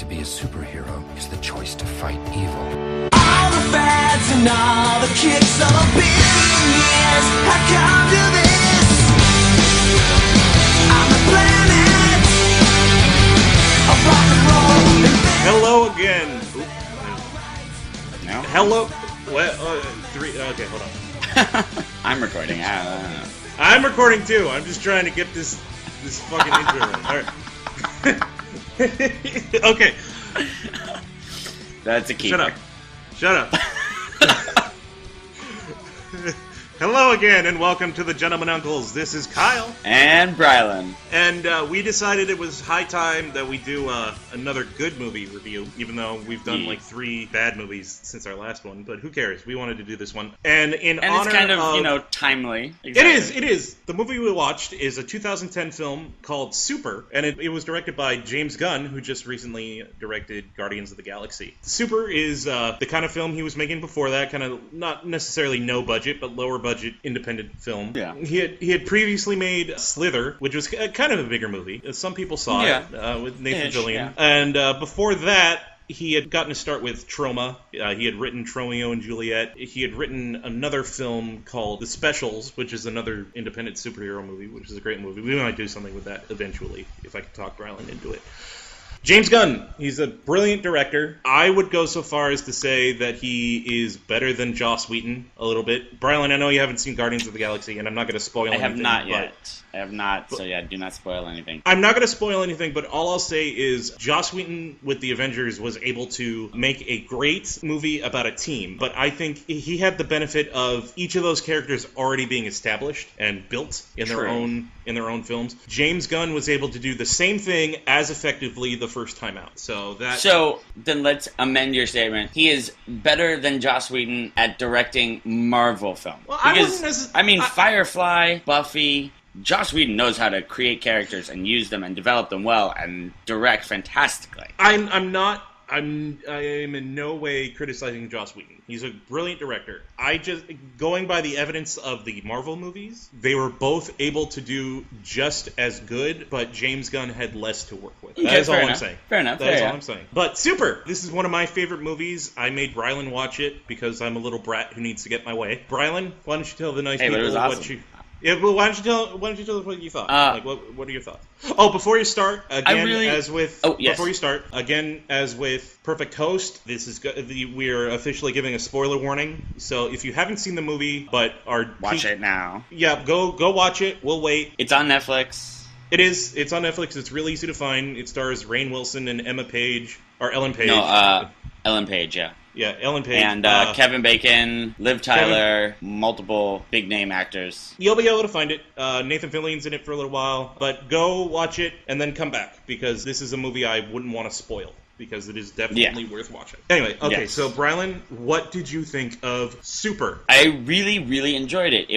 to be a superhero is the choice to fight evil. All the fads and all the kicks of a billion years have come to this. I'm the planet of rock and roll. Hello again. No? Hello. What? Three. Okay, hold on. I'm recording. I don't know. I'm recording too. I'm just trying to get this fucking intro right. All right. Okay. That's a keeper. Shut up. Hello again, and welcome to the Gentleman Uncles. This is Kyle. And Brylan. And we decided it was high time that we do another good movie review, even though we've done like 3 bad movies since our last one. But who cares? We wanted to do this one. And honor it's kind of, timely. Exactly. It is. The movie we watched is a 2010 film called Super, and it was directed by James Gunn, who just recently directed Guardians of the Galaxy. Super is the kind of film he was making before that, kind of not necessarily no budget, but lower budget independent film. Yeah. He had previously made Slither, which was kind of a bigger movie. Some people saw it with Nathan Fillion. Yeah. And before that, he had gotten to start with Troma. He had written Romeo and Juliet. He had written another film called The Specials, which is another independent superhero movie, which is a great movie. We might do something with that eventually, if I could talk Brylan into it. James Gunn, he's a brilliant director. I would go so far as to say that he is better than Joss Whedon a little bit. Brylan, I know you haven't seen Guardians of the Galaxy, and I'm not going to spoil anything. I have not yet. I have not, so yeah, do not spoil anything. I'm not going to spoil anything, but all I'll say is Joss Whedon with the Avengers was able to make a great movie about a team, but I think he had the benefit of each of those characters already being established and built in their own films. James Gunn was able to do the same thing as effectively the first time out. So then let's amend your statement. He is better than Joss Whedon at directing Marvel films. Well, Firefly, Buffy. Joss Whedon knows how to create characters and use them and develop them well and direct fantastically. I am in no way criticizing Joss Whedon. He's a brilliant director. Going by the evidence of the Marvel movies, they were both able to do just as good, but James Gunn had less to work with. That is all I'm saying. Fair enough. That is all I'm saying. But Super! This is one of my favorite movies. I made Brylan watch it because I'm a little brat who needs to get my way. Brylan, why don't you tell the nice people it was awesome. what you... Yeah, well, why don't you tell us what you thought? What are your thoughts? Oh, before you start, as with Perfect Host, this is we are officially giving a spoiler warning. So if you haven't seen the movie but are watch it now. Yeah, go watch it. We'll wait. It's on Netflix. It is. It's on Netflix. It's really easy to find. It stars Rainn Wilson and Ellen Page. Ellen Page, yeah. Yeah, Ellen Page. And Kevin Bacon, Liv Tyler, multiple big-name actors. You'll be able to find it. Nathan Fillion's in it for a little while. But go watch it and then come back, because this is a movie I wouldn't want to spoil, because it is definitely worth watching. Anyway, okay, so Brylan, what did you think of Super? I really, really enjoyed it.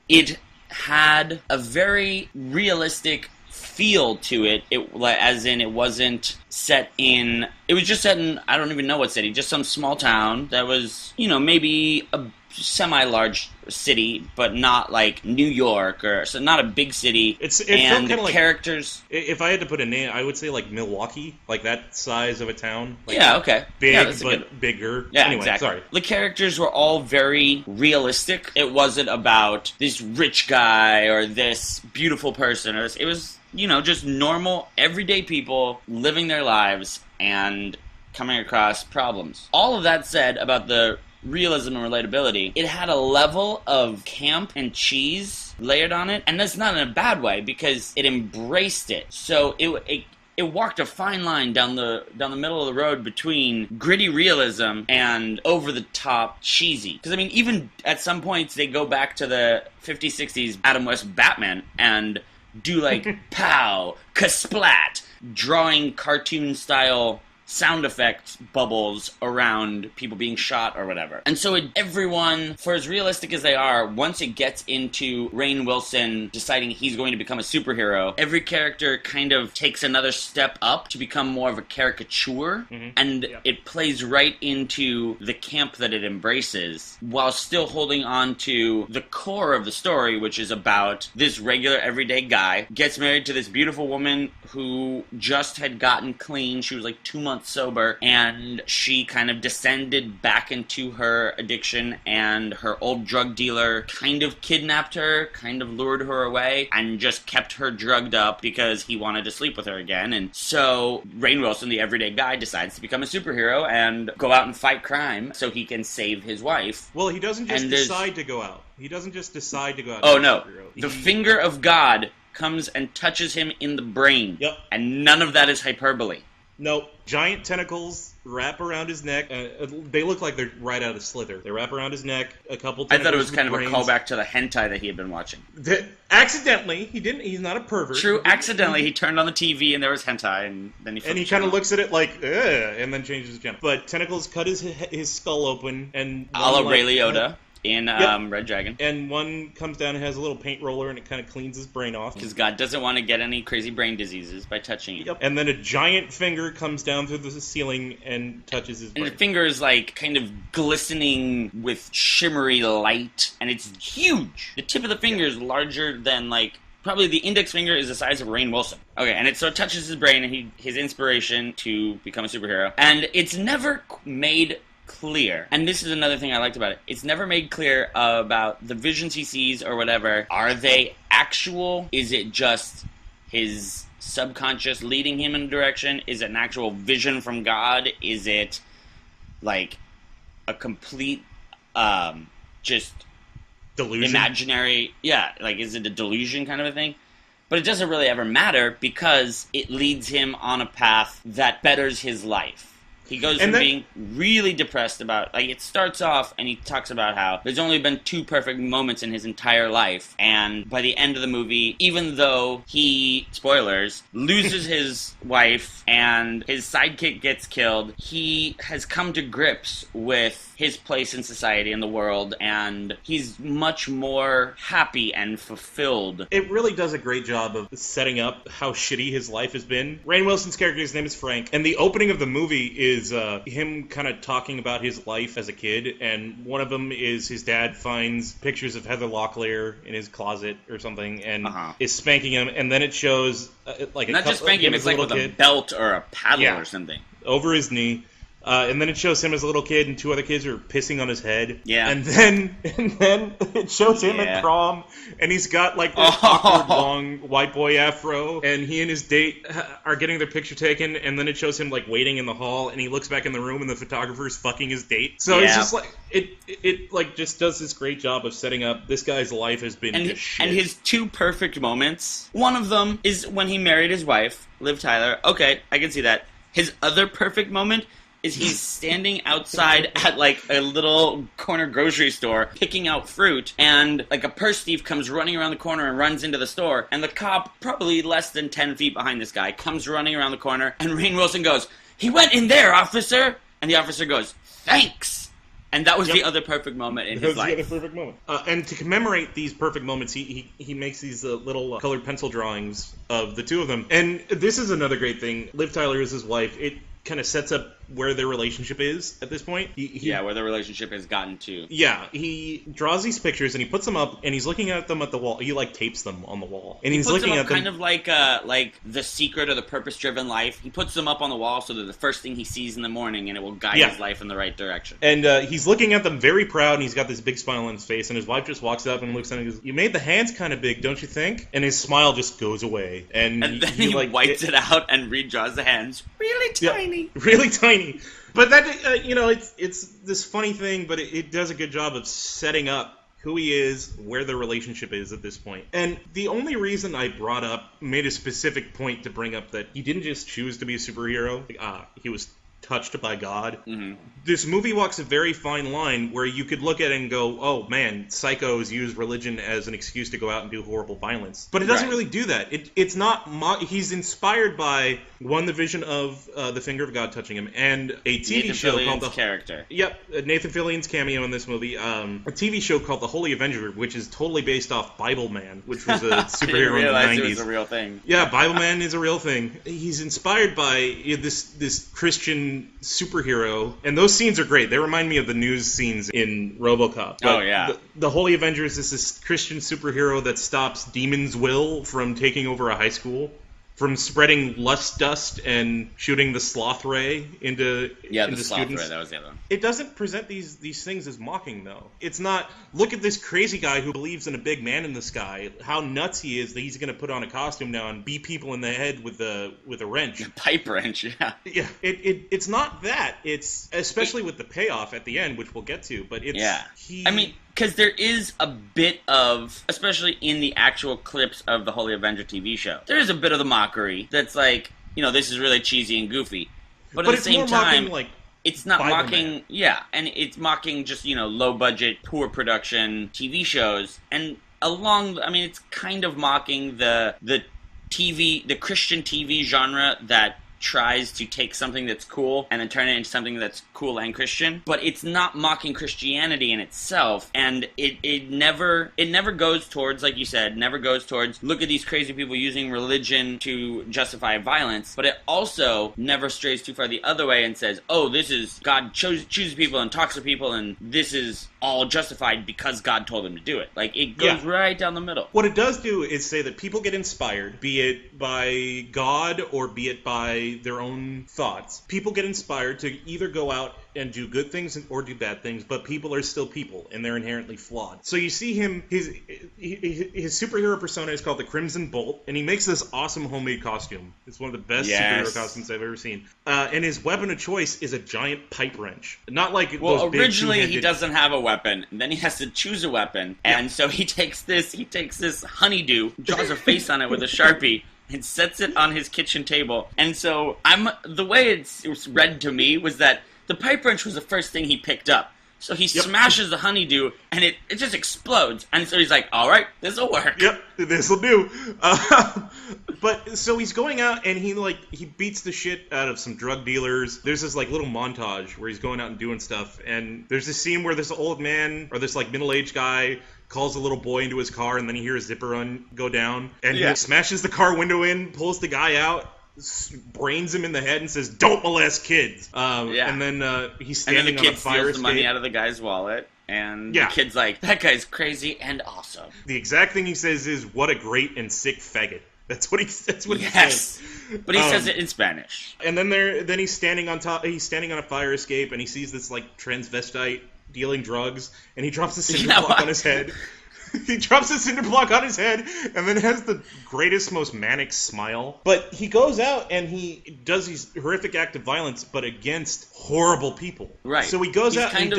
It had a very realistic feel to it. It wasn't set in... It was just set in, I don't even know what city, just some small town that was, maybe a semi-large city, but not like New York, so not a big city. It felt kind of like characters... If I had to put a name, I would say like Milwaukee, like that size of a town. Like okay. Big, but bigger. Yeah, anyway, exactly. Sorry. The characters were all very realistic. It wasn't about this rich guy or this beautiful person. It was, just normal, everyday people living their lives and coming across problems. All of that said about the realism and relatability, it had a level of camp and cheese layered on it, and that's not in a bad way because it embraced it. So it walked a fine line down the middle of the road between gritty realism and over the top cheesy. Because even at some points they go back to the 50s, 60s Adam West Batman and do like pow, kasplat, drawing cartoon style sound effect bubbles around people being shot or whatever. And so everyone, for as realistic as they are, once it gets into Rainn Wilson deciding he's going to become a superhero, every character kind of takes another step up to become more of a caricature, and it plays right into the camp that it embraces, while still holding on to the core of the story, which is about this regular everyday guy gets married to this beautiful woman who just had gotten clean. She was like 2 months sober, and she kind of descended back into her addiction, and her old drug dealer kind of kidnapped her, kind of lured her away, and just kept her drugged up because he wanted to sleep with her again. And so Rainn Wilson, the everyday guy, decides to become a superhero and go out and fight crime so he can save his wife. Well, he doesn't just decide to go out. He doesn't just decide to go out. Oh, no. The finger of God comes and touches him in the brain. Yep. And none of that is hyperbole. Nope. Giant tentacles wrap around his neck. They look like they're right out of Slither. They wrap around his neck. A couple tentacles. I thought it was kind of brains. a callback to the hentai that he had been watching. Accidentally. He didn't. He's not a pervert. True. Accidentally, he turned on the TV and there was hentai, and then he kind of looks at it like, ugh, and then changes the channel. But tentacles cut his skull open, and a la Ray Liotta in Red Dragon. And one comes down and has a little paint roller, and it kind of cleans his brain off. Because God doesn't want to get any crazy brain diseases by touching it. Yep. And then a giant finger comes down through the ceiling and touches his brain. And the finger is like kind of glistening with shimmery light, and it's huge. The tip of the finger is larger than like probably the index finger is the size of Rainn Wilson. Okay, and it so it touches his brain, and his inspiration to become a superhero. And it's never made clear, and this is another thing I liked about it, it's never made clear about the visions he sees or whatever. Are they actual? Is it just his subconscious leading him in a direction? Is it an actual vision from God? Is it like a complete just delusion? Imaginary, yeah, like is it a delusion kind of a thing? But it doesn't really ever matter because it leads him on a path that betters his life. He goes from being really depressed about, like, it starts off and he talks about how there's only been 2 perfect moments in his entire life, and by the end of the movie, even though he, spoilers, loses his wife and his sidekick gets killed, he has come to grips with his place in society and the world, and he's much more happy and fulfilled. It really does a great job of setting up how shitty his life has been. Rainn Wilson's character, his name is Frank, and the opening of the movie is him kind of talking about his life as a kid, and one of them is his dad finds pictures of Heather Locklear in his closet or something, and is spanking him, and then it shows like not just spanking him, it's like with a belt or a paddle or something over his knee. And then it shows him as a little kid, and 2 other kids are pissing on his head. Yeah. And then it shows him at prom, and he's got like this awkward long white boy afro, and he and his date are getting their picture taken, and then it shows him like waiting in the hall, and he looks back in the room, and the photographer's fucking his date. So it's just like it like just does this great job of setting up this guy's life has been just shit. And his 2 perfect moments. One of them is when he married his wife, Liv Tyler. Okay, I can see that. His other perfect moment is he's standing outside at like a little corner grocery store picking out fruit, and like a purse thief comes running around the corner and runs into the store, and the cop, probably less than 10 feet behind this guy, comes running around the corner, and Rainn Wilson goes, "He went in there, officer!" And the officer goes, "Thanks!" And that was the other perfect moment in his life. That was the other perfect moment. And to commemorate these perfect moments, he makes these little colored pencil drawings of the 2 of them. And this is another great thing. Liv Tyler is his wife. It kind of sets up where their relationship is at this point. Where their relationship has gotten to. Yeah, he draws these pictures and he puts them up and he's looking at them at the wall. He like tapes them on the wall. And he's looking at them kind of like The Secret or The Purpose-Driven Life. He puts them up on the wall so they're the first thing he sees in the morning, and it will guide his life in the right direction. And he's looking at them very proud, and he's got this big smile on his face, and his wife just walks up and looks at him and goes, "You made the hands kind of big, don't you think?" And his smile just goes away. And then he like, wipes it out and redraws the hands really tiny. Yeah, really tiny. But that, it's this funny thing, but it does a good job of setting up who he is, where the relationship is at this point. And the only reason I made a specific point to bring up that he didn't just choose to be a superhero. He was touched by God. Mm-hmm. This movie walks a very fine line where you could look at it and go, oh man, psychos use religion as an excuse to go out and do horrible violence. But it doesn't really do that. It's not... He's inspired by, one, the vision of the finger of God touching him, and a TV Nathan show Fillion's called... character. Yep, Nathan Fillion's cameo in this movie. A TV show called The Holy Avenger, which is totally based off Bible Man, which was a superhero in the 90s. It was a real thing. Yeah, Bible Man is a real thing. He's inspired by this Christian superhero, and those scenes are great. They remind me of the news scenes in RoboCop. But oh, yeah. The Holy Avengers is this Christian superhero that stops Demon's Will from taking over a high school, from spreading lust dust and shooting the sloth ray into the sloth students. ray, that was the other one. It doesn't present these things as mocking, though. It's not, look at this crazy guy who believes in a big man in the sky, how nuts he is that he's going to put on a costume now and beat people in the head with a wrench. A pipe wrench, yeah. Yeah, it's not that. It's, especially with the payoff at the end, which we'll get to, but it's... Yeah. I mean... Because there is a bit of, especially in the actual clips of the Holy Avenger TV show, there is a bit of the mockery that's like, this is really cheesy and goofy. But at the same time, it's not Bible mocking, Man. Yeah, and it's mocking just, low-budget, poor production TV shows. And it's kind of mocking the Christian TV genre that tries to take something that's cool and then turn it into something that's cool and Christian, but it's not mocking Christianity in itself, and it never goes towards, like you said, look at these crazy people using religion to justify violence, but it also never strays too far the other way and says, oh, this is God chooses people and talks to people, and this is all justified because God told him to do it. Like, it goes right down the middle. What it does do is say that people get inspired, be it by God or be it by their own thoughts. People get inspired to either go out and do good things or do bad things, but people are still people, and they're inherently flawed. So you see him, his superhero persona is called the Crimson Bolt, and he makes this awesome homemade costume. It's one of the best superhero costumes I've ever seen. And his weapon of choice is a giant pipe wrench. Not like those big originally two-handed... he doesn't have a weapon, and then he has to choose a weapon, and so he takes this honeydew, draws a face on it with a Sharpie, and sets it on his kitchen table. And so the way it was read to me was that the pipe wrench was the first thing he picked up. So he smashes the honeydew, and it just explodes. And so he's like, all right, this'll work. Yep, this'll do. But so he's going out, and he beats the shit out of some drug dealers. There's this little montage where he's going out and doing stuff. And there's this scene where this old man, or this middle-aged guy, calls a little boy into his car, and then he hears a zipper go down. And he smashes the car window in, pulls the guy out, brains him in the head and says, "Don't molest kids." And then he's standing on a fire escape. And then the kid steals the money out of the guy's wallet. And the kid's like, that guy's crazy and awesome. The exact thing he says is, "What a great and sick faggot." That's what he says. But he says it in Spanish. And then he's standing on a fire escape, and he sees this transvestite dealing drugs, and he drops a cinder block on his head. He drops a cinder block on his head, and then has the greatest, most manic smile. But he goes out and he does these horrific acts of violence, but against horrible people. Right. So he goes out and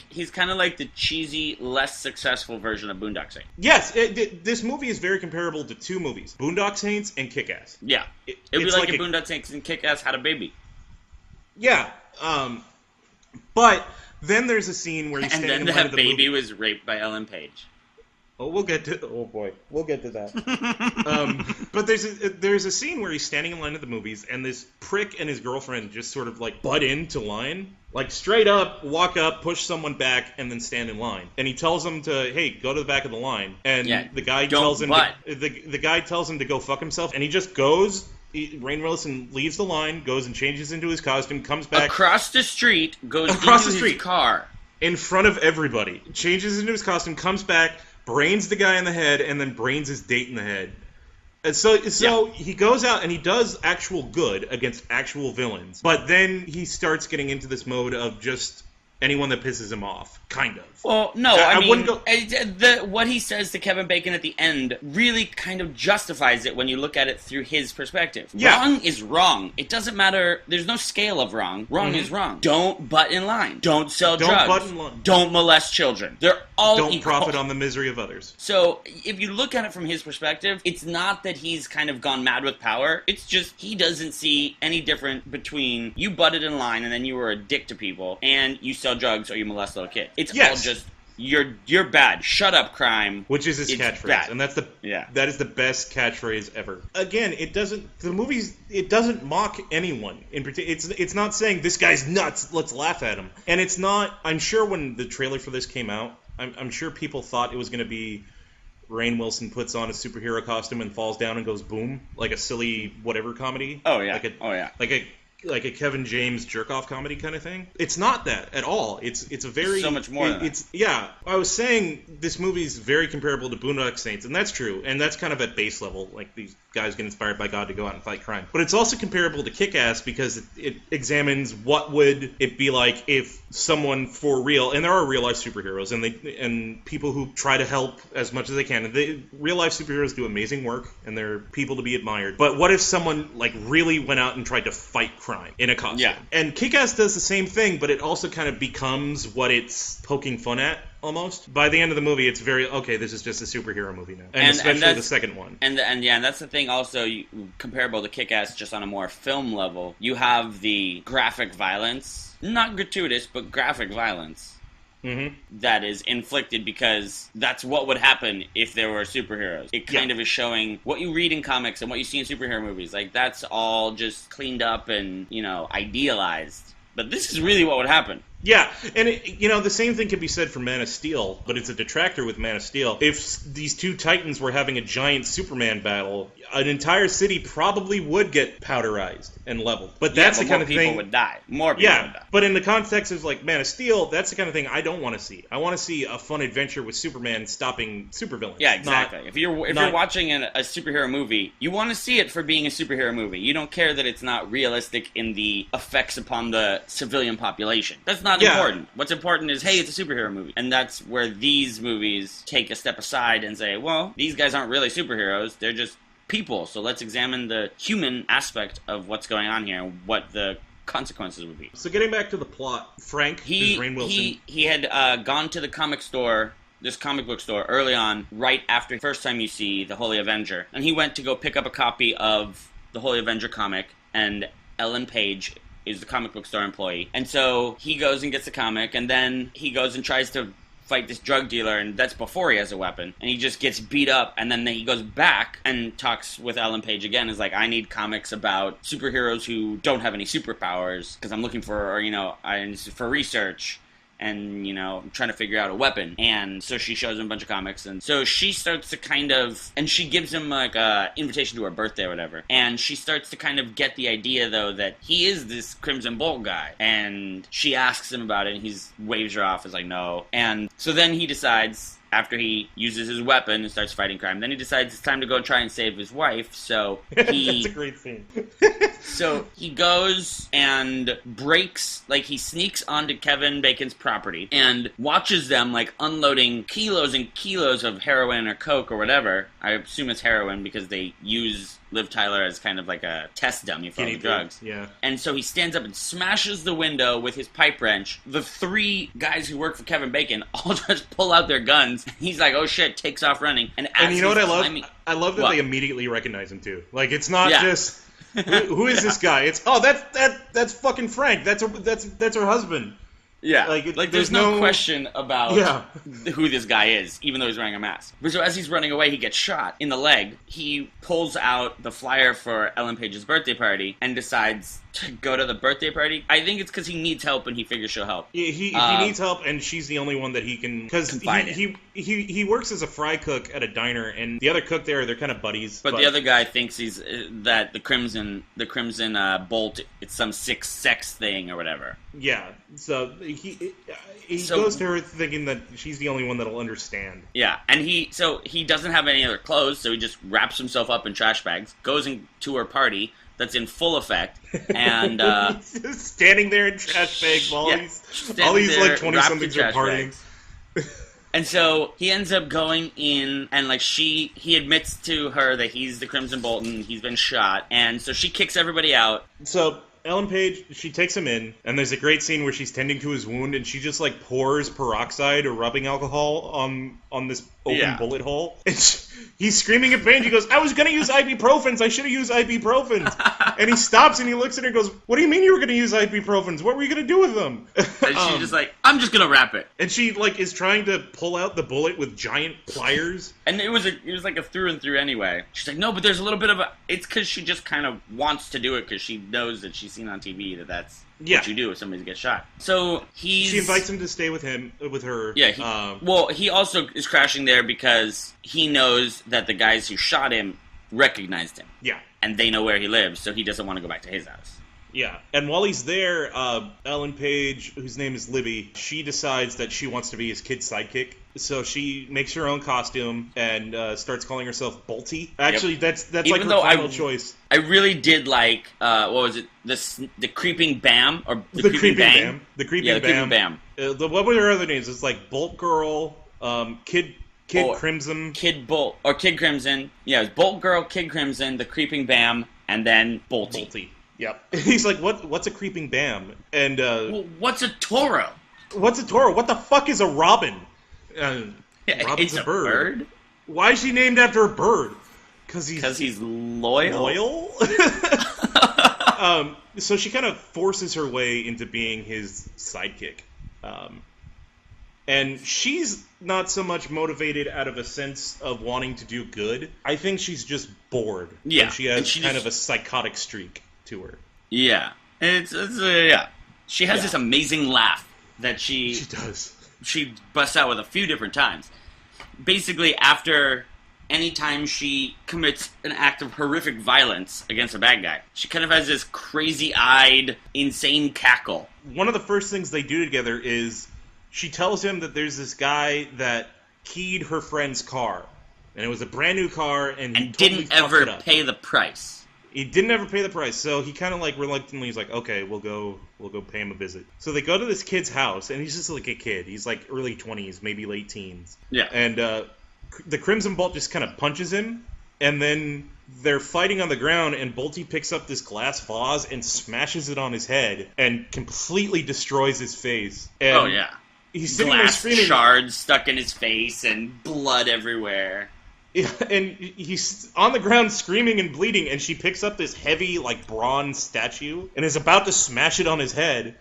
he's kind of like the cheesy, less successful version of Boondock Saints. Yes, this movie is very comparable to two movies, Boondock Saints and Kick-Ass. Yeah. It'd be like if Boondock Saints and Kick-Ass had a baby. Yeah. But then there's a scene where he's standing in line that of the baby movie. was raped by Ellen Page. We'll get to that. But there's a scene where he's standing in line at the movies, and this prick and his girlfriend just sort of butt into line, straight up, walk up, push someone back, and then stand in line. And he tells them to, hey, go to the back of the line. And the guy tells him the guy tells him to go fuck himself, and he just goes. Rainn Wilson leaves the line, goes and changes into his costume, comes back across the street, goes across into the street, his car in front of everybody, changes into his costume, comes back, brains the guy in the head, and then brains his date in the head. And so he goes out and he does actual good against actual villains. But then he starts getting into this mode of just anyone that pisses him off, kind of. Well, no, I mean, wouldn't go... what he says to Kevin Bacon at the end really kind of justifies it when you look at it through his perspective. Yeah. Wrong is wrong. It doesn't matter. There's no scale of wrong. Wrong is wrong. Don't butt in line. Don't sell drugs. Don't butt in line. Don't molest children. They're all Don't equal. profit on the misery of others. So, if you look at it from his perspective, it's not that he's kind of gone mad with power. It's just he doesn't see any difference between you butted in line and then you were a dick to people and you sell drugs or you molest little kids. It's all just you're bad. Shut up, crime. Which is his catchphrase, bad. and that is the best catchphrase ever. Again, it doesn't mock anyone in particular. It's not saying this guy's nuts. Let's laugh at him. And it's not. I'm sure when the trailer for this came out, I'm sure people thought it was going to be Rainn Wilson puts on a superhero costume and falls down and goes boom, like a silly whatever comedy. Oh yeah. Like a Kevin James jerk-off comedy kind of thing. It's not that at all. It's a very... So much more than that. Yeah. I was saying this movie is very comparable to Boondock Saints, and that's true. And that's kind of at base level. Like, these guys get inspired by God to go out and fight crime. But it's also comparable to Kick-Ass because it examines what would it be like if someone for real... And there are real-life superheroes, and people who try to help as much as they can. And real-life superheroes do amazing work, and they're people to be admired. But what if someone, like, really went out and tried to fight crime in a costume? Yeah. And Kick-Ass does the same thing, but it also kind of becomes what it's poking fun at, almost. By the end of the movie, it's very, okay, this is just a superhero movie now. And especially the second one. And that's the thing also, comparable to Kick-Ass, just on a more film level, you have the graphic violence, not gratuitous, but graphic violence. That is inflicted because that's what would happen if there were superheroes. It kind of is showing what you read in comics and what you see in superhero movies. Like, that's all just cleaned up and, idealized. But this is really what would happen. Yeah, and the same thing can be said for Man of Steel, but it's a detractor with Man of Steel. If these two titans were having a giant Superman battle, an entire city probably would get powderized and leveled. But that's the kind of thing... More people would die. More people would die. But in the context of, like, Man of Steel, that's the kind of thing I don't want to see. I want to see a fun adventure with Superman stopping supervillains. Yeah, exactly. If you're watching a superhero movie, you want to see it for being a superhero movie. You don't care that it's not realistic in the effects upon the civilian population. That's not important. What's important is, hey, it's a superhero movie. And that's where these movies take a step aside and say, well, these guys aren't really superheroes. They're just people. So let's examine the human aspect of what's going on here and what the consequences would be. So getting back to the plot, Frank, who's Rainn Wilson. He had gone to the comic store, this comic book store, early on, right after the first time you see the Holy Avenger. And he went to go pick up a copy of the Holy Avenger comic, and Ellen Page is the comic book store employee. And so he goes and gets the comic, and then he goes and tries to fight this drug dealer, and that's before he has a weapon. And he just gets beat up, and then he goes back and talks with Ellen Page again. Is like, I need comics about superheroes who don't have any superpowers, because I'm looking for, for research. And, I'm trying to figure out a weapon. And so she shows him a bunch of comics. And so she starts to kind of... And she gives him, like, a invitation to her birthday or whatever. And she starts to kind of get the idea, though, that he is this Crimson Bolt guy. And she asks him about it, and he waves her off. Is like, no. And so then he decides... After he uses his weapon and starts fighting crime, then he decides it's time to go try and save his wife, so he... That's a great scene. So he goes and breaks, like, he sneaks onto Kevin Bacon's property and watches them, like, unloading kilos and kilos of heroin or coke or whatever. I assume it's heroin because they use Liv Tyler as kind of like a test dummy for all the drugs. Yeah. And so he stands up and smashes the window with his pipe wrench. The three guys who work for Kevin Bacon all just pull out their guns. He's like, oh shit, takes off running. And you know what I love? I love that they immediately recognize him too. Like, it's not just who is this guy? It's that's fucking Frank. That's her husband. Yeah, like there's no question about who this guy is, even though he's wearing a mask. But so as he's running away, he gets shot in the leg. He pulls out the flyer for Ellen Page's birthday party and decides to go to the birthday party. I think it's because he needs help and he figures she'll help. He needs help, and she's the only one that he can... Because he works as a fry cook at a diner, and the other cook there, they're kind of buddies. But the other guy thinks he's that the Crimson Bolt, it's some sick sex thing or whatever. Yeah, so he goes to her thinking that she's the only one that'll understand. Yeah, and he doesn't have any other clothes, so he just wraps himself up in trash bags, goes into her party. that's in full effect, and He's just standing there in trash bags while Yeah, these standing there, like 20-somethings are wrapped in partying. trash and so he ends up going in, and like he admits to her that he's the Crimson Bolt and he's been shot, and so she kicks everybody out. So Ellen Page, she takes him in, and there's a great scene where she's tending to his wound, and she just like pours peroxide or rubbing alcohol on this open bullet hole. And he's screaming in pain. She goes, "I was gonna use ibuprofens. I should have used ibuprofens." And he stops and he looks at her and goes, "What do you mean you were gonna use ibuprofens? What were you gonna do with them?" And she's just like, "I'm just gonna wrap it." And she like is trying to pull out the bullet with giant pliers. And it was like a through and through anyway. She's like, "No, but there's a little bit of a." It's because she just kind of wants to do it because she knows that she's seen on TV that that's what you do if somebody gets shot. So she invites him to stay with her. Yeah. He also is crashing there because he knows that the guys who shot him recognized him. Yeah. And they know where he lives, so he doesn't want to go back to his house. Yeah, and while he's there, Ellen Page, whose name is Libby, she decides that she wants to be his kid's sidekick. So she makes her own costume and starts calling herself Bolty. Actually, that's like her final choice. I really did like, what was it? The Creeping Bam? Or the Creeping Bang? Bam. The Creeping Bam. What were her other names? It's like Bolt Girl, Kid Crimson. Kid Bolt, or Kid Crimson. Yeah, it was Bolt Girl, Kid Crimson, the Creeping Bam, and then Bolty. Yep. He's like, what's a Creeping Bam? And well, what's a Toro? What's a Toro? What the fuck is a Robin? Robin's it's a bird. Why is she named after a bird? Because he's loyal. So she kind of forces her way into being his sidekick. And she's not so much motivated out of a sense of wanting to do good. I think she's just bored. Yeah. And she has kind of a psychotic streak to her. Yeah. Yeah. She has this amazing laugh that she does. She busts out with a few different times. Basically, after any time she commits an act of horrific violence against a bad guy, she kind of has this crazy-eyed, insane cackle. One of the first things they do together is she tells him that there's this guy that keyed her friend's car. And it was a brand new car, and he totally didn't ever pay the price. He didn't ever pay the price, so he kind of like reluctantly is like, okay, we'll go pay him a visit. So they go to this kid's house, and he's just like a kid. He's like early 20s, maybe late teens. Yeah. And the Crimson Bolt just kind of punches him, and then they're fighting on the ground, and Bolty picks up this glass vase and smashes it on his head and completely destroys his face. And he's sitting there screaming. Shards stuck in his face and blood everywhere. Yeah, and he's on the ground screaming and bleeding, and she picks up this heavy, like, bronze statue and is about to smash it on his head.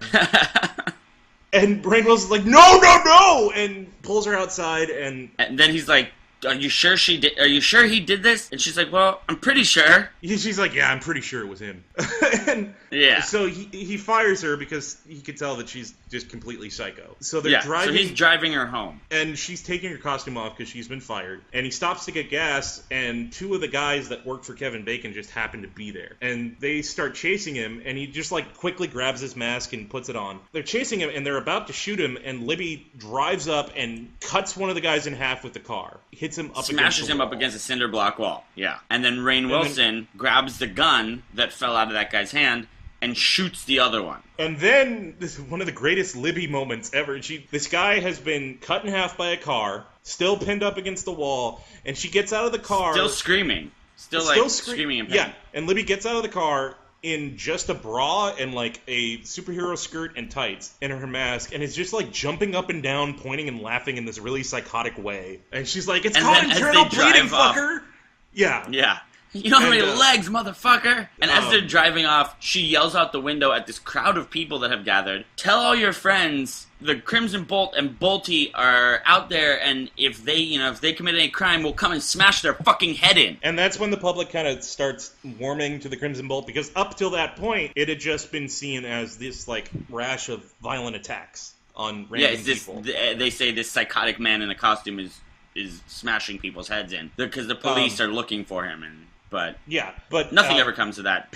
And Rainn Wilson's like, no! And pulls her outside, and then he's like, Are you sure he did this? And she's like, well, I'm pretty sure. She's like, yeah, I'm pretty sure it was him. And yeah. So he fires her because he could tell that she's just completely psycho. So they're driving. So he's driving her home. And she's taking her costume off because she's been fired. And he stops to get gas, and two of the guys that work for Kevin Bacon just happen to be there. And they start chasing him, and he just like quickly grabs his mask and puts it on. They're chasing him, and they're about to shoot him, and Libby drives up and cuts one of the guys in half with the car. Smashes him up against a cinder block wall. Yeah. And then Rainn Wilson grabs the gun that fell out of that guy's hand and shoots the other one. And then, this is one of the greatest Libby moments ever. This guy has been cut in half by a car, still pinned up against the wall, and she gets out of the car. Still screaming. Still screaming in pain. Yeah, and Libby gets out of the car in just a bra and like a superhero skirt and tights and her mask, and is just like jumping up and down, pointing and laughing in this really psychotic way. And she's like, it's called internal bleeding, fucker! Yeah. Yeah. You don't have any legs, motherfucker! And as they're driving off, she yells out the window at this crowd of people that have gathered, tell all your friends the Crimson Bolt and Bolty are out there, and if they commit any crime, we'll come and smash their fucking head in. And that's when the public kind of starts warming to the Crimson Bolt, because up till that point, it had just been seen as this, like, rash of violent attacks on random people. They say this psychotic man in a costume is smashing people's heads in, because the police are looking for him, But nothing ever comes to that.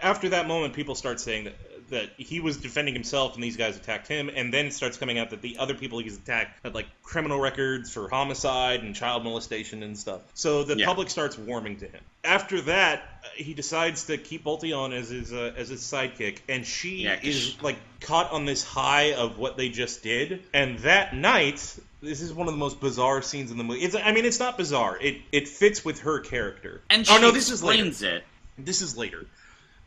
After that moment, people start saying that he was defending himself and these guys attacked him, and then it starts coming out that the other people he's attacked had like criminal records for homicide and child molestation and stuff. So the public starts warming to him. After that, he decides to keep Bolte on as his sidekick, and she is like caught on this high of what they just did. And that night, this is one of the most bizarre scenes in the movie. It's not bizarre. It fits with her character. And she this explains is later. it. This is later.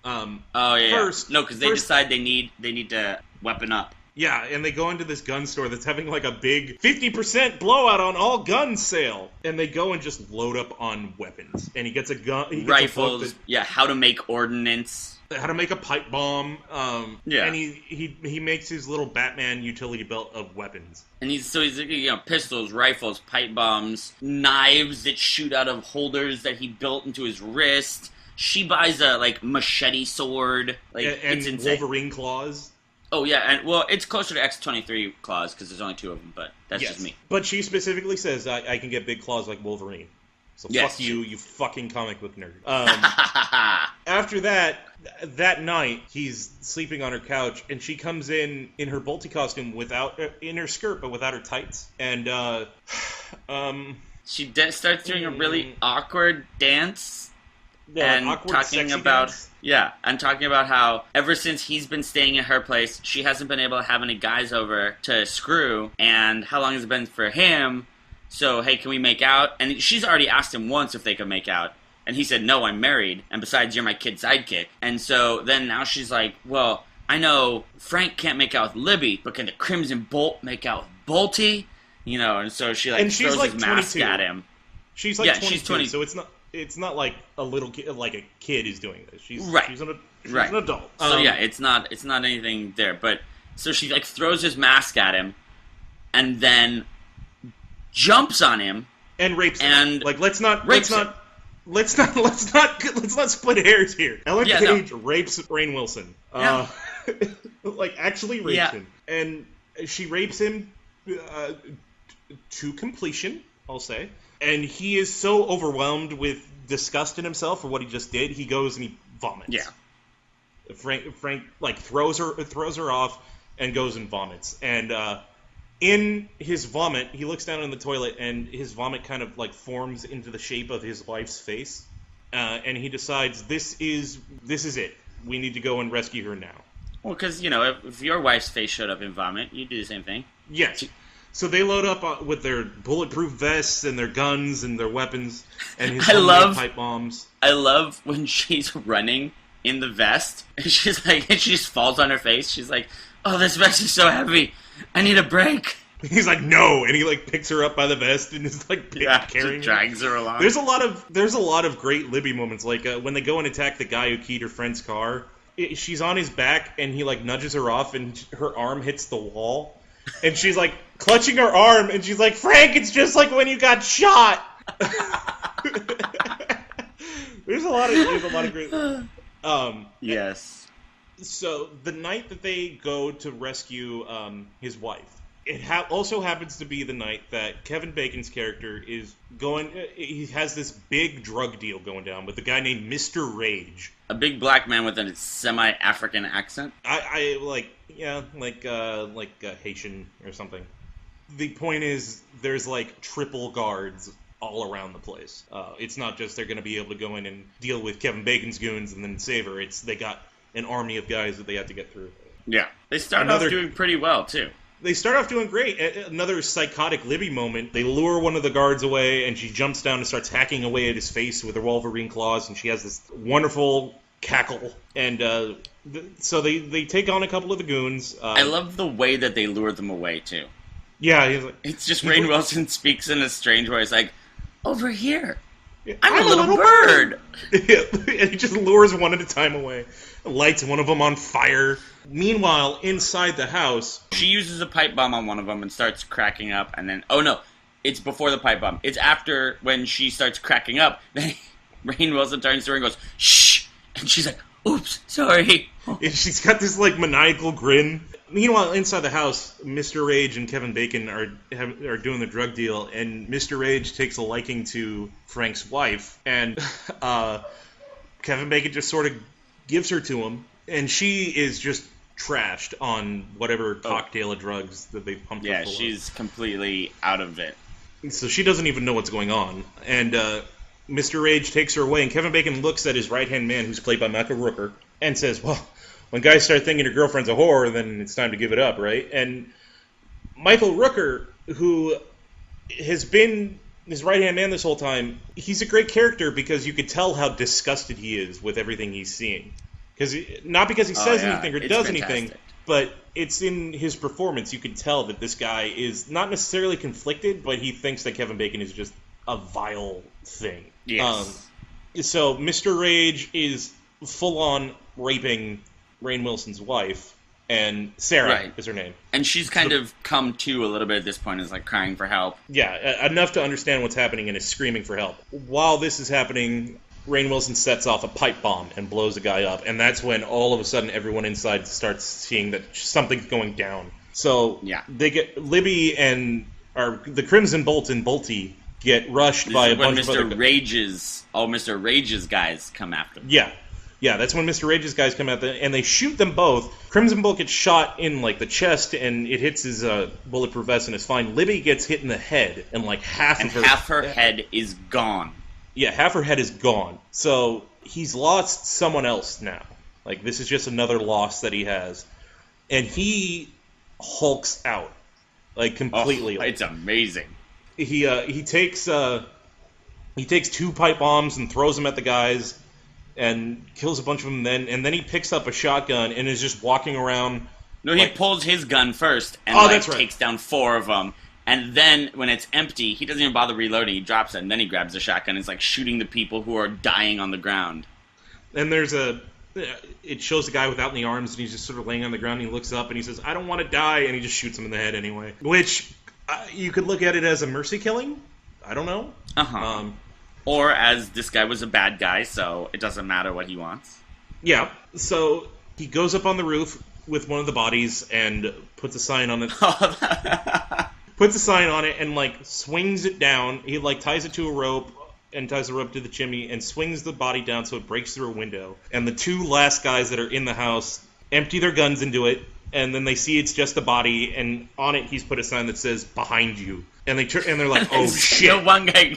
First, no, because they decide they need to weapon up. Yeah, and they go into this gun store that's having like a big 50% blowout on all guns sale. And they go and just load up on weapons. And he gets a gun. Rifles. How to make ordnance. How to make a pipe bomb. And Yeah. he makes his little Batman utility belt of weapons. And he's pistols, rifles, pipe bombs, knives that shoot out of holders that he built into his wrist. She buys a machete sword. And it's insane. Wolverine claws. Oh, yeah, and, well, it's closer to X-23 claws, because there's only 2 of them, but that's just me. But she specifically says, I can get big claws like Wolverine. So fuck you, you fucking comic book nerd. After that night, he's sleeping on her couch, and she comes in her Bolte costume in her skirt, but without her tights. And, she starts doing a really awkward dance. And awkward, talking about dance. And talking about how ever since he's been staying at her place, she hasn't been able to have any guys over to screw, and how long has it been for him? So hey, can we make out? And she's already asked him once if they could make out, and he said no, I'm married, and besides, you're my kid sidekick. And so then now she's like, well, I know Frank can't make out with Libby, but can the Crimson Bolt make out with Bolte? And so she throws his mask at him. She's like 22, she's 20. So it's not like a little kid, like a kid is doing this. She's an adult. So it's not anything there. But so she throws his mask at him, and then jumps on him and rapes him. And let's not split hairs here. Ellen Page rapes Rainn Wilson. Actually rapes him, and she rapes him to completion, I'll say. And he is so overwhelmed with disgust in himself for what he just did, he goes and he vomits. Yeah. Frank throws her off and goes and vomits. And in his vomit, he looks down in the toilet, and his vomit kind of forms into the shape of his wife's face. And he decides this is it. We need to go and rescue her now. Well, because if your wife's face showed up in vomit, you'd do the same thing. Yes. So they load up with their bulletproof vests and their guns and their weapons and his pipe bombs. I love when she's running in the vest, and she just falls on her face. She's like, "Oh, this vest is so heavy. I need a break." He's like, "No," and he picks her up by the vest and is carrying her. Drags her along. There's a lot of great Libby moments, when they go and attack the guy who keyed her friend's car. She's on his back and he nudges her off and her arm hits the wall. And she's clutching her arm, and she's like, "Frank, it's just like when you got shot." There's a lot of great. Yes. So the night that they go to rescue his wife, it also happens to be the night that Kevin Bacon's character is going. He has this big drug deal going down with a guy named Mr. Rage. A big black man with a semi-African accent. Like Haitian or something. The point is, there's triple guards all around the place. It's not just they're going to be able to go in and deal with Kevin Bacon's goons and then save her. They got an army of guys that they have to get through. Yeah, they start off doing pretty well too. They start off doing great. Another psychotic Libby moment. They lure one of the guards away, and she jumps down and starts hacking away at his face with her Wolverine claws, and she has this wonderful cackle. And so they take on a couple of the goons. I love the way that they lure them away, too. Yeah. It's just Rainn Wilson speaks in a strange voice, over here. Yeah, I'm a little bird. And he just lures one at a time away. Lights one of them on fire. Meanwhile, inside the house... She uses a pipe bomb on one of them and starts cracking up, and then... Oh, no. It's before the pipe bomb. It's after, when she starts cracking up, then Rainn Wilson turns to her and goes, "Shh!" And she's like, "Oops, sorry." And she's got this, maniacal grin. Meanwhile, inside the house, Mr. Rage and Kevin Bacon are doing the drug deal, and Mr. Rage takes a liking to Frank's wife, and Kevin Bacon just sort of gives her to him. And she is just trashed on whatever cocktail of drugs that they've pumped her full of. She's completely out of it. So she doesn't even know what's going on. And Mr. Rage takes her away, and Kevin Bacon looks at his right-hand man, who's played by Michael Rooker, and says, well, when guys start thinking your girlfriend's a whore, then it's time to give it up, right? And Michael Rooker, who has been his right-hand man this whole time, he's a great character because you could tell how disgusted he is with everything he's seeing. Not because he says anything or does anything, but it's in his performance. You can tell that this guy is not necessarily conflicted, but he thinks that Kevin Bacon is just a vile thing. Yes. So Mr. Rage is full-on raping Rainn Wilson's wife, and Sarah is her name. And she's kind of come to a little bit at this point, is like crying for help. Yeah, enough to understand what's happening and is screaming for help. While this is happening, Rainn Wilson sets off a pipe bomb and blows a guy up, and that's when all of a sudden everyone inside starts seeing that something's going down. So they get Libby and the Crimson Bolt and Bolty get rushed by a bunch of other guys. Mr. Rage's guys come after them. Yeah, that's when Mr. Rage's guys come out, and they shoot them both. Crimson Bolt gets shot in, like, the chest, and it hits his bulletproof vest, and it's fine. Libby gets hit in the head, and, like, half her head is gone. Yeah, half her head is gone. So he's lost someone else now. Like, this is just another loss that he has. And he hulks out, like, completely. Oh, it's amazing. He takes 2 pipe bombs and throws them at the guys, and kills a bunch of them and then he picks up a shotgun and is just walking around. No, he pulls his gun first and takes down 4 of them. And then, when it's empty, he doesn't even bother reloading. He drops it, and then he grabs the shotgun and is, like, shooting the people who are dying on the ground. And it shows the guy without any arms, and he's just sort of laying on the ground, and he looks up, and he says, I don't want to die, and he just shoots him in the head anyway. Which, you could look at it as a mercy killing. I don't know. Or as this guy was a bad guy, so it doesn't matter what he wants. Yeah, so he goes up on the roof with one of the bodies and puts a sign on it. Puts a sign on it and, like, swings it down. He, like, ties it to a rope and ties the rope to the chimney and swings the body down so it breaks through a window. And the 2 last guys that are in the house empty their guns into it, and then they see it's just a body, and on it he's put a sign that says, behind you. And they're like, oh, shit. The one guy,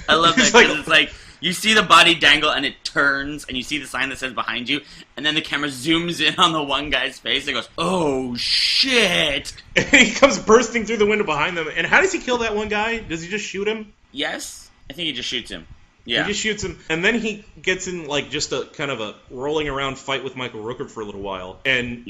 I love that, because it's like, you see the body dangle, and it turns, and you see the sign that says behind you, and then the camera zooms in on the one guy's face, and goes, oh, shit! And he comes bursting through the window behind them, and how does he kill that one guy? Does he just shoot him? Yes, I think he just shoots him. Yeah. He just shoots him, and then he gets in, like, just a kind of a rolling around fight with Michael Rooker for a little while, and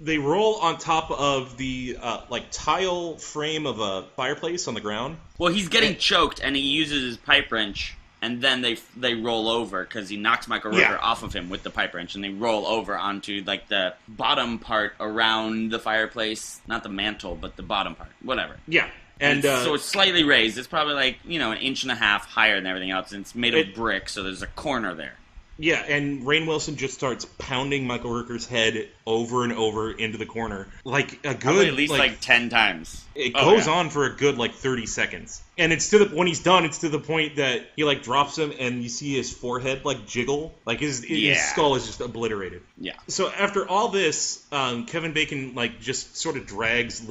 they roll on top of the, like, tile frame of a fireplace on the ground. Well, he's getting choked, and he uses his pipe wrench, and then they roll over, because he knocks Michael Rooker off of him with the pipe wrench, and they roll over onto, like, the bottom part around the fireplace. Not the mantle, but the bottom part. Whatever. Yeah. And so it's slightly raised. It's probably, like, an 1.5 inches higher than everything else, and it's made of brick, so there's a corner there. Yeah, and Rainn Wilson just starts pounding Michael Rooker's head over and over into the corner. Like, a good... Probably at least, like 10 times. It goes on for a good, 30 seconds. And it's when he's done, it's to the point that he, drops him, and you see his forehead, jiggle. Like, his skull is just obliterated. Yeah. So after all this, Kevin Bacon, just sort of drags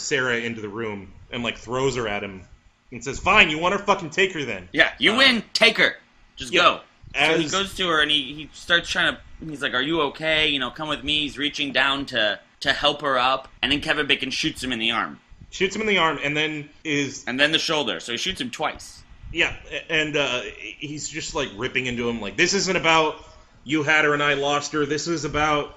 Sarah into the room and, throws her at him and says, fine, you want her, fucking take her then. Yeah, you win, take her. Just go. So he goes to her, and he starts trying to... He's like, are you okay? Come with me. He's reaching down to help her up. And then Kevin Bacon shoots him in the arm. Shoots him in the arm, and then And then the shoulder. So he shoots him twice. Yeah, and he's just, ripping into him. This isn't about you had her and I lost her. This is about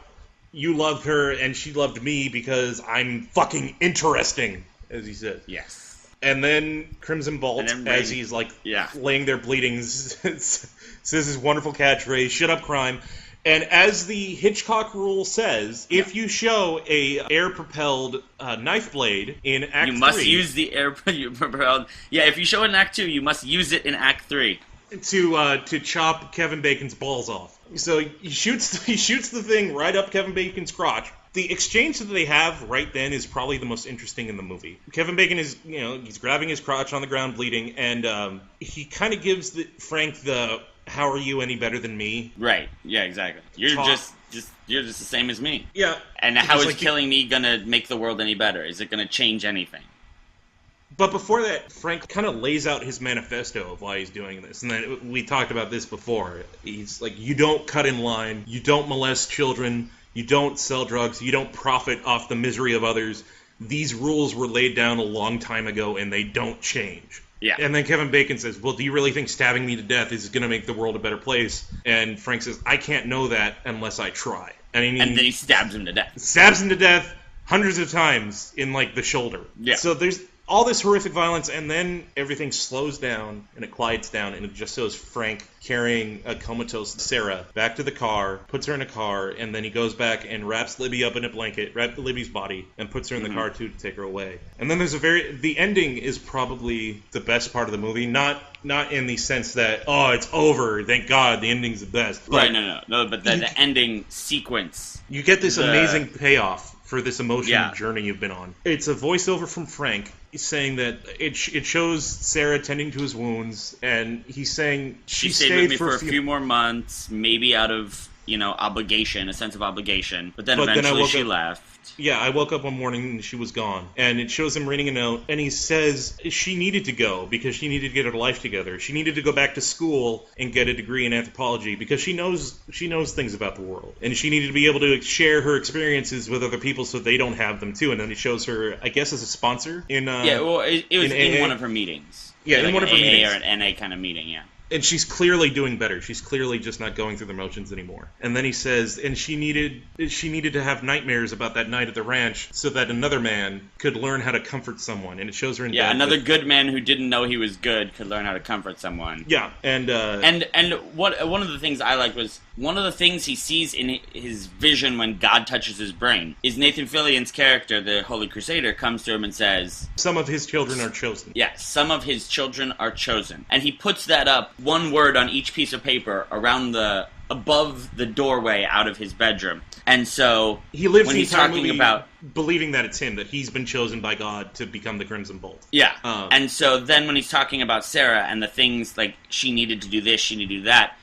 you loved her and she loved me because I'm fucking interesting, as he said. Yes. And then Crimson Bolt, as he's laying there bleeding, says his wonderful catchphrase, "Shut up, crime." And as the Hitchcock rule says, if you show a air-propelled knife blade in Act 3... You must use the air-propelled... Yeah, if you show it in Act 2, you must use it in Act 3. To chop Kevin Bacon's balls off. So he shoots the thing right up Kevin Bacon's crotch. The exchange that they have right then is probably the most interesting in the movie. Kevin Bacon is, he's grabbing his crotch on the ground bleeding, and he kind of gives Frank the how are you any better than me? Right. Yeah, exactly. You're just the same as me. Yeah. And how is like killing me gonna make the world any better? Is it gonna change anything? But before that, Frank kind of lays out his manifesto of why he's doing this. And then we talked about this before. He's like, you don't cut in line, you don't molest children, you don't sell drugs, you don't profit off the misery of others. These rules were laid down a long time ago, and they don't change. Yeah. And then Kevin Bacon says, well, do you really think stabbing me to death is going to make the world a better place? And Frank says, I can't know that unless I try. And then he stabs him to death. Stabs him to death hundreds of times in, like, the shoulder. Yeah. So there's all this horrific violence, and then everything slows down, and it quiets down, and it just shows Frank carrying a comatose Sarah back to the car, puts her in a car, and then he goes back and wraps Libby up in a blanket, wraps Libby's body, and puts her in the car, too, to take her away. And then there's the ending is probably the best part of the movie, not in the sense that, oh, it's over, thank God, the ending's the best. Right, no, but the ending sequence. You get this amazing payoff for this emotional journey you've been on. It's a voiceover from Frank saying that it shows Sarah tending to his wounds, and he's saying she stayed with me for a few more months, maybe out of, obligation, a sense of obligation, but then eventually she left. Yeah, I woke up one morning and she was gone. And it shows him reading a note, and he says she needed to go because she needed to get her life together. She needed to go back to school and get a degree in anthropology because she knows things about the world. And she needed to be able to share her experiences with other people so they don't have them too. And then it shows her, I guess, as a sponsor in... it was in one of her meetings. Yeah, in one of her meetings. Or an NA kind of meeting, yeah. And she's clearly doing better. She's clearly just not going through the motions anymore. And then he says, and she needed to have nightmares about that night at the ranch so that another man could learn how to comfort someone. And it shows her in bed another good man who didn't know he was good could learn how to comfort someone. Yeah, and what one of the things I liked was one of the things he sees in his vision when God touches his brain is Nathan Fillion's character, the Holy Crusader, comes to him and says, some of his children are chosen. Yeah, some of his children are chosen. And he puts that up, one word on each piece of paper, above the doorway out of his bedroom. And so he lives when the he's entire talking movie about believing that it's him, that he's been chosen by God to become the Crimson Bolt. Yeah. And so then when he's talking about Sarah and the things like she needed to do this, she needed to do that,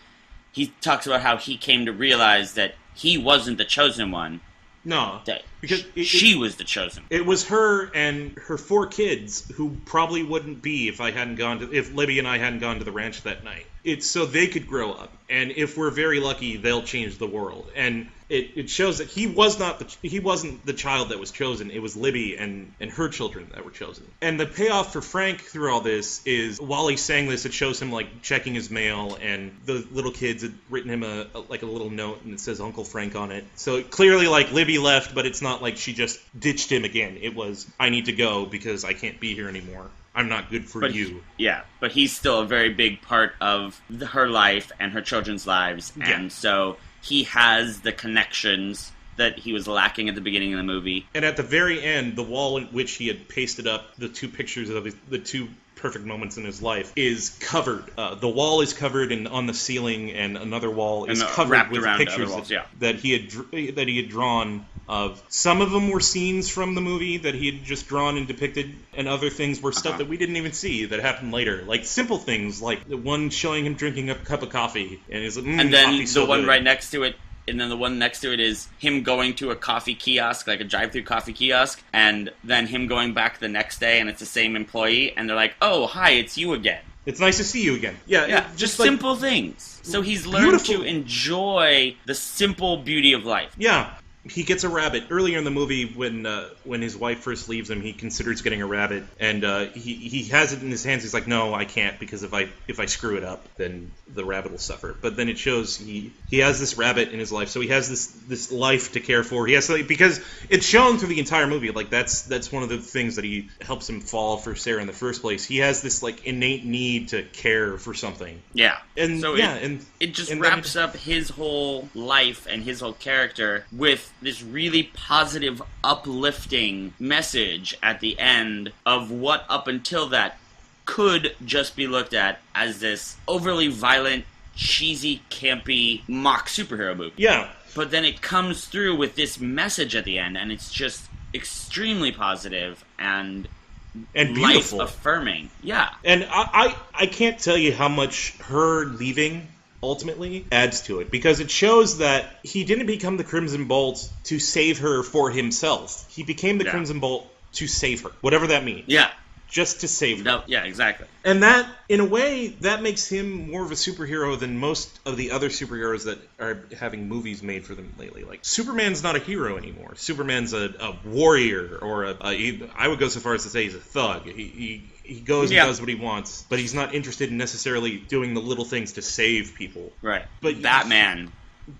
he talks about how he came to realize that he wasn't the chosen one. No, because she was the chosen. It was her and her 4 kids who probably wouldn't be if Libby and I hadn't gone to the ranch that night. It's so they could grow up, and if we're very lucky, they'll change the world. And it shows that he wasn't the child that was chosen. It was Libby and her children that were chosen. And the payoff for Frank through all this is while he's saying this, it shows him like checking his mail, and the little kids had written him a little note, and it says Uncle Frank on it. So clearly, like, Libby left, but it's not like she just ditched him again. It was, I need to go because I can't be here anymore. I'm not good for you. But he's still a very big part of her life and her children's lives, and so he has the connections that he was lacking at the beginning of the movie. And at the very end, the wall in which he had pasted up the 2 pictures of the 2 perfect moments in his life is covered. The wall is covered, and on the ceiling, and another wall is covered with pictures that he had drawn. Of some of them were scenes from the movie that he had just drawn and depicted, and other things were stuff that we didn't even see that happened later, like simple things, like the one showing him drinking a cup of coffee, and he's like, and then the one right next to it. And then the one next to it is him going to a coffee kiosk, like a drive-thru coffee kiosk, and then him going back the next day, and it's the same employee, and they're like, "Oh, hi, it's you again. It's nice to see you again." Yeah, just like, simple things. So he's learned to enjoy the simple beauty of life. Yeah. He gets a rabbit. Earlier in the movie, when his wife first leaves him, he considers getting a rabbit, and he has it in his hands. He's like, "No, I can't, because if I screw it up, then the rabbit will suffer." But then it shows he has this rabbit in his life, so he has this life to care for. He has to, because it's shown through the entire movie. Like that's one of the things that he helps him fall for Sarah in the first place. He has this like innate need to care for something. Yeah, and so it just wraps up his whole life and his whole character with this really positive, uplifting message at the end of what up until that could just be looked at as this overly violent, cheesy, campy, mock superhero movie. Yeah. But then it comes through with this message at the end, and it's just extremely positive and beautiful, life-affirming. Yeah. And I can't tell you how much her leaving ultimately adds to it, because it shows that he didn't become the Crimson Bolt to save her for himself. He became the Crimson Bolt to save her, whatever that means. Yeah. Just to save her. No, yeah, exactly. And that, in a way, that makes him more of a superhero than most of the other superheroes that are having movies made for them lately. Like, Superman's not a hero anymore. Superman's a warrior, or I would go so far as to say he's a thug. He goes and does what he wants, but he's not interested in necessarily doing the little things to save people. Right. But Batman's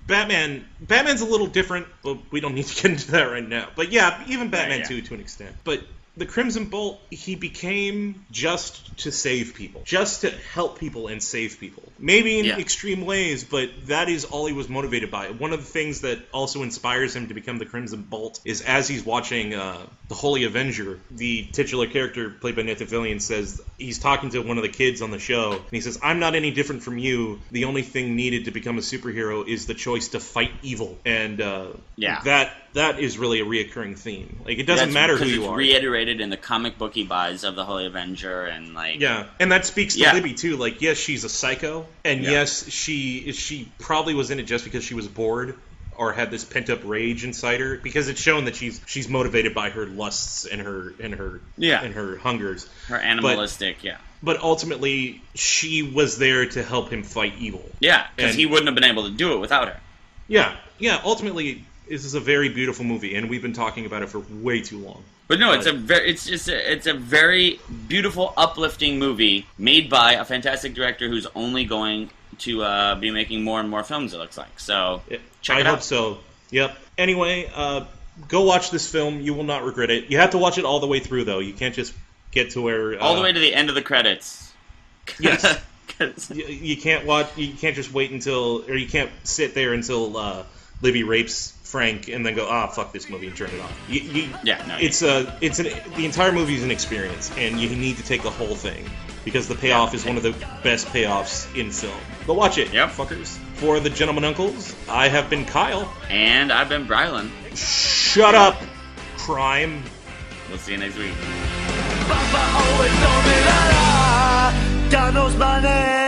a little different. Well, we don't need to get into that right now. But yeah, even Batman too, to an extent. But the Crimson Bolt, he became just to save people. Just to help people and save people. Maybe in extreme ways, but that is all he was motivated by. One of the things that also inspires him to become the Crimson Bolt is as he's watching the Holy Avenger, the titular character played by Nathan Fillion says, he's talking to one of the kids on the show, and he says, I'm not any different from you. The only thing needed to become a superhero is the choice to fight evil. And that is really a reoccurring theme. Like, it doesn't matter who you are. Reiterated in the comic book he buys of the Holy Avenger, and like... Yeah, and that speaks to Libby, too. Like, yes, she's a psycho, and yes, she probably was in it just because she was bored, or had this pent-up rage inside her, because it's shown that she's motivated by her lusts and her hungers. Her animalistic, But ultimately, she was there to help him fight evil. Yeah, because he wouldn't have been able to do it without her. Yeah, ultimately, this is a very beautiful movie, and we've been talking about it for way too long. But no, it's a very beautiful, uplifting movie made by a fantastic director who's only going to be making more and more films, it looks like. So, check it out. I hope so. Yep. Anyway, go watch this film. You will not regret it. You have to watch it all the way through, though. You can't just get to where... all the way to the end of the credits. Yes. You can't watch... You can't just wait until... Or you can't sit there until Libby rapes Frank and then go, fuck this movie, and turn it off. The entire movie is an experience, and you need to take the whole thing, because the payoff is one of the best payoffs in film. Go watch it, fuckers. For the Gentleman Uncles, I have been Kyle. And I've been Brylan. Shut up, crime. We'll see you next week. Papa always told me that I got no money.